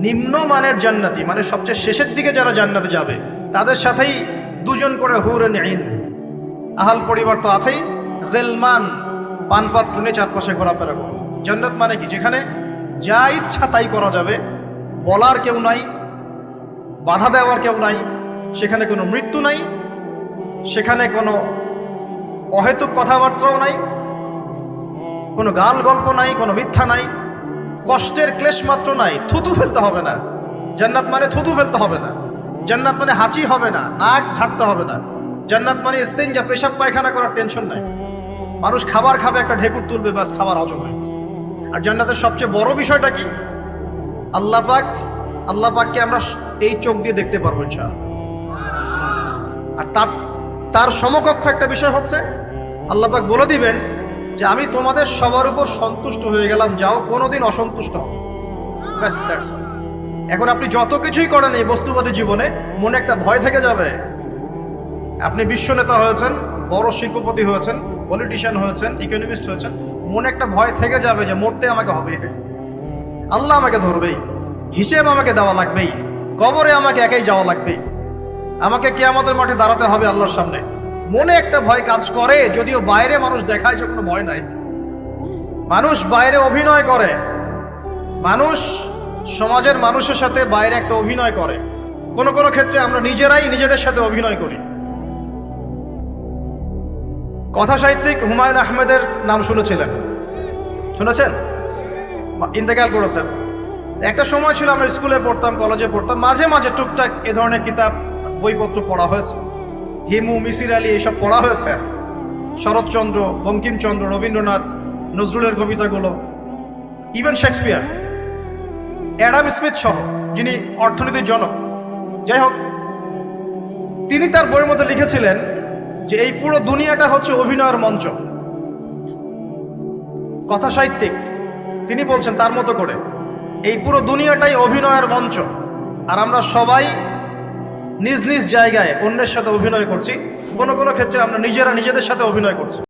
নিম্ন মানের জান্নাতি মানে সবচেয়ে শেষের দিকে যারা জান্নাতে যাবে তাদের সাথেই দুজন করে হুরুন আইন, আহাল পরিবার তো আছেই, গিলমান পানপাত্র নিয়ে চারপাশে ঘোরাফেরা করে। জান্নাত মানে কি? যেখানে যা ইচ্ছা তাই করা যাবে, বলার কেউ নাই, বাধা দেওয়ার কেউ নাই, সেখানে কোনো মৃত্যু নাই, সেখানে কোনো অহেতুক কথাবার্তাও নাই, কোনো গাল গল্প নাই, কোনো মিথ্যা নাই, কষ্টের ক্লেশ মাত্র নাই, থুতু ফেলতে হবে না। জান্নাত মানে থুতু ফেলতে হবে না, জান্নাত মানে হাঁচি হবে না, নাক ঝাড়তে হবে না, জান্নাত মানে ইস্তেঞ্জা পেশাব পায়খানা করার টেনশন নাই। মানুষ খাবার খাবে, একটা ঢেকুর তুলবে, বাস খাবার হজম হয়ে গেছে। আর জান্নাতের সবচেয়ে বড় বিষয়টা কি? আল্লাহ পাককে আমরা এই চোখ দিয়ে দেখতে পারবো ইনশাআল্লাহ। আর তার সমকক্ষ একটা বিষয় হচ্ছে আল্লাহ পাক বলে দিবেন যে আমি তোমাদের সবার উপর সন্তুষ্ট হয়ে গেলাম, যাও কোনোদিন অসন্তুষ্ট হও। ব্যাস, দ্যাটস অল। এখন আপনি যত কিছুই করেন এই বস্তুবাদী জীবনে, মনে একটা ভয় থেকে যাবে। আপনি বিশ্ব নেতা হয়েছেন, বড় শিল্পপতি হয়েছেন, পলিটিশিয়ান হয়েছেন, ইকোনমিস্ট হয়েছেন, মনে একটা ভয় থেকে যাবে যে মরতে আমাকে হবে, আল্লাহ আমাকে ধরবেই, হিসেব আমাকে দেওয়া লাগবেই, কবরে আমাকে একাই যাওয়া লাগবেই, আমাকে কিয়ামতের মাঠে দাঁড়াতে হবে আল্লাহর সামনে। মনে একটা ভয় কাজ করে, যদিও বাইরে মানুষ দেখায় যে কোনো ভয় নাই। মানুষ বাইরে অভিনয় করে, মানুষ সমাজের মানুষের সাথে বাইরে একটা অভিনয় করে। কোনো কোনো ক্ষেত্রে আমরা নিজেরাই নিজেদের সাথে অভিনয় করি। কথা সাহিত্যিক হুমায়ুন আহমেদের নাম শুনেছিলেন? শুনেছেন? ইন্তেকাল করেছেন। একটা সময় ছিল আমরা স্কুলে পড়তাম, কলেজে পড়তাম, মাঝে মাঝে টুকটাক এ ধরনের কিতাব বইপত্র পড়া হয়েছে। হিমু, মিসির আলী এইসব পড়া হয়েছে, শরৎচন্দ্র, বঙ্কিমচন্দ্র, রবীন্দ্রনাথ, নজরুলের কবিতাগুলো, ইভেন শেক্সপিয়ার, অ্যাডাম স্মিথ সহ, যিনি অর্থনীতির জনক। যাই হোক, তিনি তার বইয়ের মধ্যে লিখেছিলেন যে এই পুরো দুনিয়াটা হচ্ছে অভিনয়ের মঞ্চ। কথা সাহিত্যিক তিনি বলছেন তার মতো করে এই পুরো দুনিয়াটাই অভিনয়ের মঞ্চ, আর আমরা সবাই নিজ নিজ জায়গায় অন্যের সাথে অভিনয় করছি। কোনো কোনো ক্ষেত্রে আমরা নিজেরা নিজেদের সাথে অভিনয় করছি।